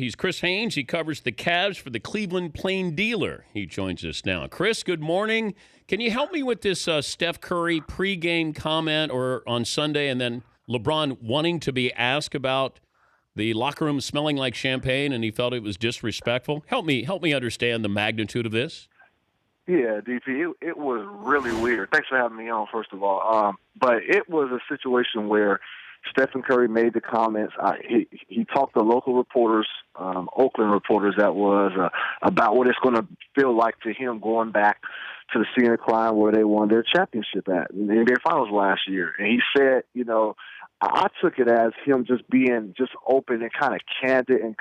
He's Chris Haynes. He covers the Cavs for the Cleveland Plain Dealer. He joins us now. Chris, good morning. Can you help me with this Steph Curry pregame comment or on Sunday, and then LeBron wanting to be asked about the locker room smelling like champagne, and he felt it was disrespectful? Help me understand the magnitude of this. Yeah, DP, it was really weird. Thanks for having me on, first of all. But it was a situation where Stephen Curry made the comments. He talked to local reporters, Oakland reporters that was, about what it's going to feel like to him going back to the scene of crime where they won their championship at in the NBA Finals last year. And he said, I took it as him just being just open and kind of candid and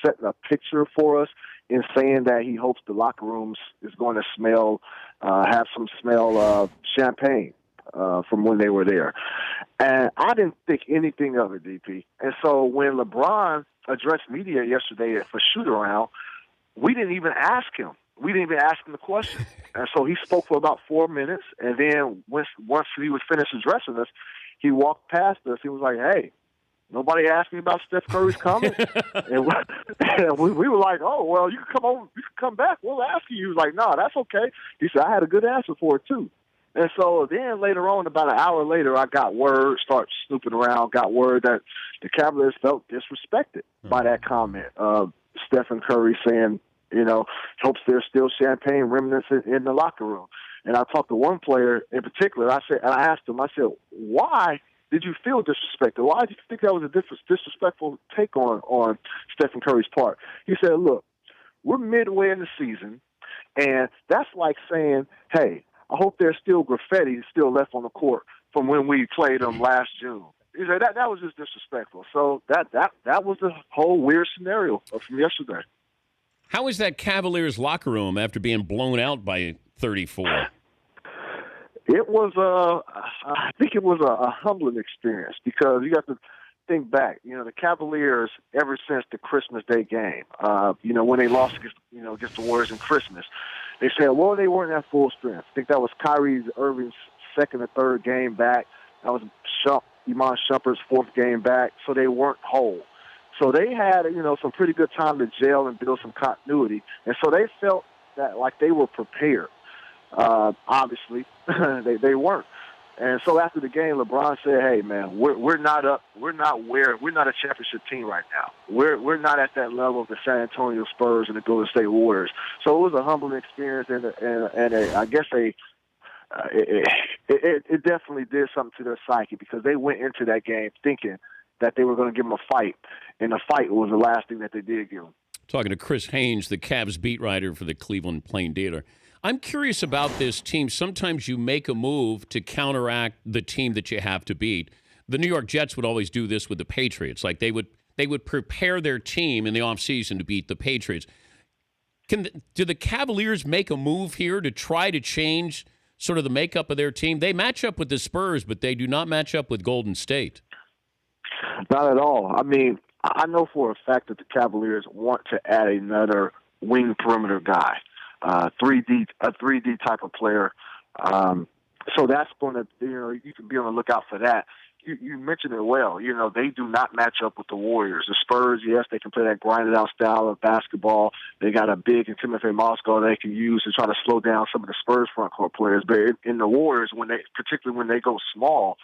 setting a picture for us in saying that he hopes the locker rooms is going to have some smell of champagne from when they were there. And I didn't think anything of it, DP. And so when LeBron addressed media yesterday for shoot-around, we didn't even ask him. We didn't even ask him the question. And so he spoke for about 4 minutes, and then once he was finished addressing us, he walked past us. He was like, hey, nobody asked me about Steph Curry's comment. and we were like, oh, well, you can come on, you can come back. We'll ask you. He was like, no, that's okay. He said, I had a good answer for it, too. And so then later on, about an hour later, I got word, start snooping around, got word that the Cavaliers felt disrespected by that comment. Stephen Curry saying, hopes there's still champagne remnants in the locker room. And I talked to one player in particular. I asked him, why did you feel disrespected? Why did you think that was a disrespectful take on Stephen Curry's part? He said, look, we're midway in the season, and that's like saying, hey, I hope there's still graffiti still left on the court from when we played them last June. He said that was just disrespectful. So that was the whole weird scenario from yesterday. How is that Cavaliers locker room after being blown out by 34? It was I think it was a humbling experience because you got to think back. The Cavaliers ever since the Christmas Day game, when they lost against the Warriors in Christmas, they said, well, they weren't at full strength. I think that was Kyrie Irving's second or third game back. That was Iman Shumpert's fourth game back, so they weren't whole. So they had, some pretty good time to gel and build some continuity. And so they felt that like they were prepared. Obviously, they weren't. And so after the game, LeBron said, hey, man, we're not a championship team right now. We're not at that level of the San Antonio Spurs and the Golden State Warriors. So it was a humbling experience, and I guess it definitely did something to their psyche because they went into that game thinking that they were going to give them a fight, and the fight was the last thing that they did give them. Talking to Chris Haynes, the Cavs beat writer for the Cleveland Plain Dealer. I'm curious about this team. Sometimes you make a move to counteract the team that you have to beat. The New York Jets would always do this with the Patriots. Like they would prepare their team in the offseason to beat the Patriots. Do the Cavaliers make a move here to try to change sort of the makeup of their team? They match up with the Spurs, but they do not match up with Golden State. Not at all. I mean, I know for a fact that the Cavaliers want to add another wing perimeter guy, a 3D type of player. So that's going to, you can be on the lookout for that. You mentioned it well. They do not match up with the Warriors. The Spurs, yes, they can play that grinded out style of basketball. They got a big and Timothy Moscow they can use to try to slow down some of the Spurs front court players. But in the Warriors, particularly when they go small,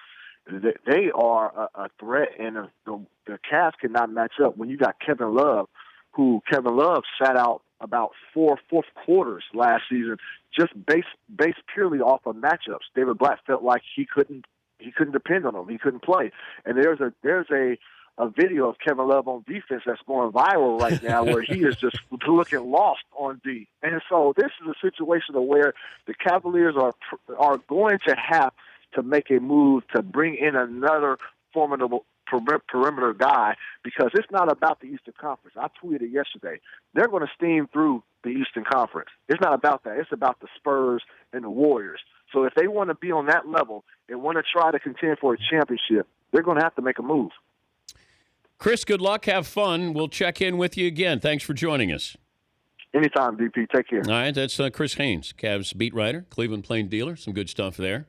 they are a threat, and the Cavs cannot match up. When you got Kevin Love sat out about fourth quarters last season, just based purely off of matchups. David Blatt felt like he couldn't depend on him. He couldn't play. And there's a video of Kevin Love on defense that's going viral right now where he is just looking lost on D. And so this is a situation where the Cavaliers are going to have to make a move to bring in another formidable perimeter guy because it's not about the Eastern Conference. I tweeted yesterday. They're going to steam through the Eastern Conference. It's not about that. It's about the Spurs and the Warriors. So if they want to be on that level and want to try to contend for a championship, they're going to have to make a move. Chris, good luck. Have fun. We'll check in with you again. Thanks for joining us. Anytime, DP. Take care. All right, that's Chris Haynes, Cavs beat writer, Cleveland Plain Dealer. Some good stuff there.